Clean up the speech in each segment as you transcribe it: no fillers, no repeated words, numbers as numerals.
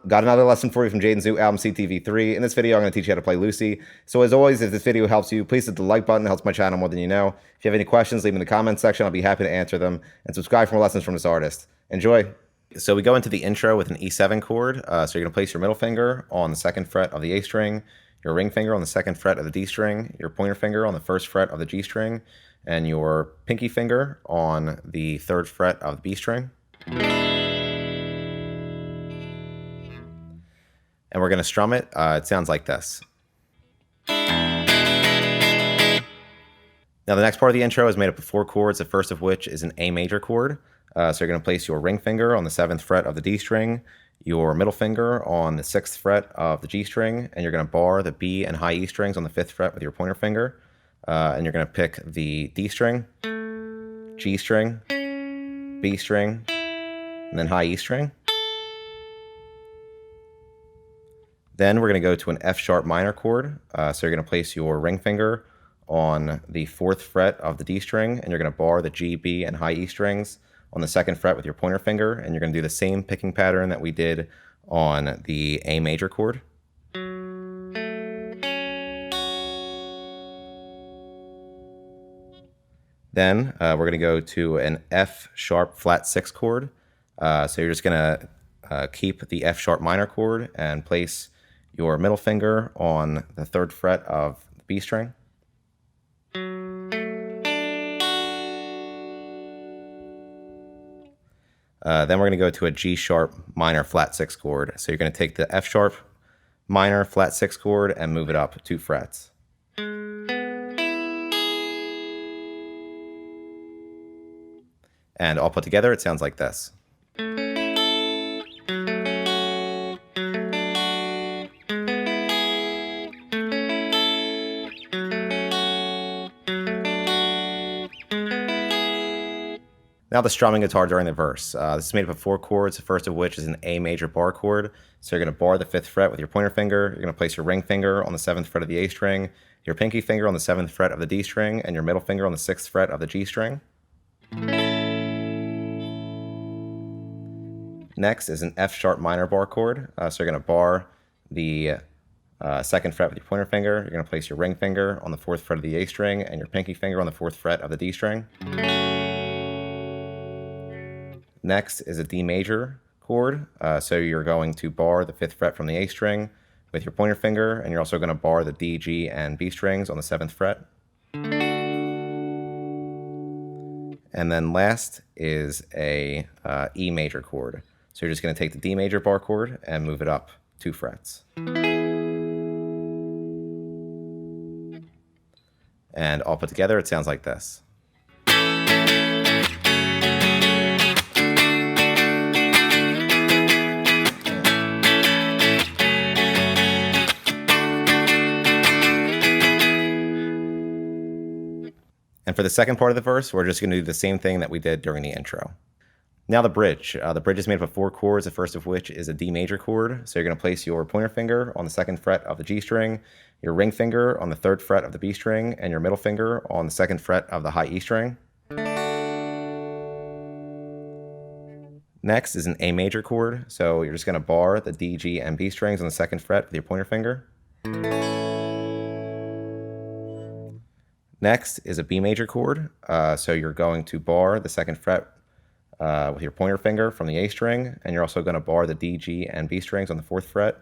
Got another lesson for you from Jaden Zoo album CTV3. In this video, I'm going to teach you how to play Lucy. So as always, if this video helps you, please hit the like button. It helps my channel more than you know. If you have any questions, leave them in the comments section. I'll be happy to answer them. And subscribe for more lessons from this artist. Enjoy. So we go into the intro with an E7 chord. So you're going to place your middle finger on the 2nd fret of the A string, your ring finger on the 2nd fret of the D string, your pointer finger on the 1st fret of the G string, and your pinky finger on the 3rd fret of the B string. And we're going to strum it. It sounds like this. Now the next part of the intro is made up of 4 chords, the first of which is an A major chord. So you're going to place your ring finger on the 7th fret of the D string, your middle finger on the 6th fret of the G string, and you're going to bar the B and high E strings on the 5th fret with your pointer finger. And you're going to pick the D string, G string, B string, and then high E string. Then we're going to go to an F sharp minor chord. So you're going to place your ring finger on the 4th fret of the D string, and you're going to bar the G, B, and high E strings on the 2nd fret with your pointer finger, and you're going to do the same picking pattern that we did on the A major chord. Then we're going to go to an F sharp flat 6 chord. So you're just going to keep the F sharp minor chord and place your middle finger on the 3rd fret of the B string. Then we're going to go to a G sharp minor flat 6 chord. So you're going to take the F sharp minor flat 6 chord and move it up 2 frets. And all put together, it sounds like this. Now the strumming guitar during the verse. This is made up of 4 chords, the first of which is an A major bar chord. So you're going to bar the 5th fret with your pointer finger. You're going to place your ring finger on the 7th fret of the A string, your pinky finger on the 7th fret of the D string, and your middle finger on the 6th fret of the G string. Next is an F sharp minor bar chord. So you're going to bar the 2nd fret with your pointer finger. You're going to place your ring finger on the 4th fret of the A string and your pinky finger on the 4th fret of the D string. Next is a D major chord. So you're going to bar the 5th fret from the A string with your pointer finger, and you're also going to bar the D, G, and B strings on the 7th fret. And then last is a E major chord. So you're just going to take the D major bar chord and move it up 2 frets. And all put together, it sounds like this. And for the second part of the verse, we're just going to do the same thing that we did during the intro. Now the bridge. The bridge is made up of 4 chords, the first of which is a D major chord. So you're going to place your pointer finger on the 2nd fret of the G string, your ring finger on the 3rd fret of the B string, and your middle finger on the 2nd fret of the high E string. Next is an A major chord. So you're just going to bar the D, G, and B strings on the 2nd fret with your pointer finger. Next is a B major chord. So you're going to bar the 2nd fret with your pointer finger from the A string, and you're also going to bar the D, G, and B strings on the 4th fret.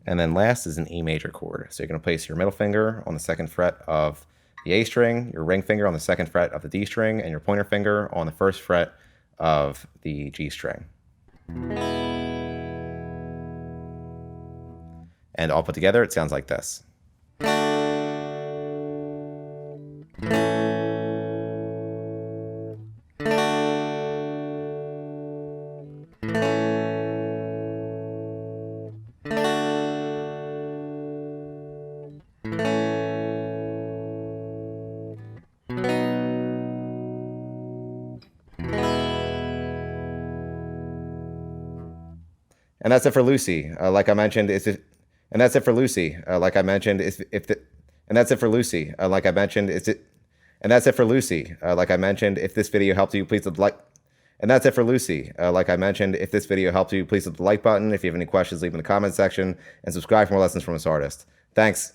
And then last is an E major chord. So you're going to place your middle finger on the 2nd fret of the A string, your ring finger on the 2nd fret of the D string, and your pointer finger on the 1st fret of the G string. And all put together, it sounds like this. And that's it for Lucy. Like I mentioned, and that's it for Lucy. Like I mentioned, and that's it for Lucy. Like I mentioned, and that's it for Lucy. Like I mentioned, if this video helped you, please like. And that's it for Lucy. Like I mentioned, if this video helped you, please hit the like button. If you have any questions, leave them in the comment section, and subscribe for more lessons from this artist. Thanks.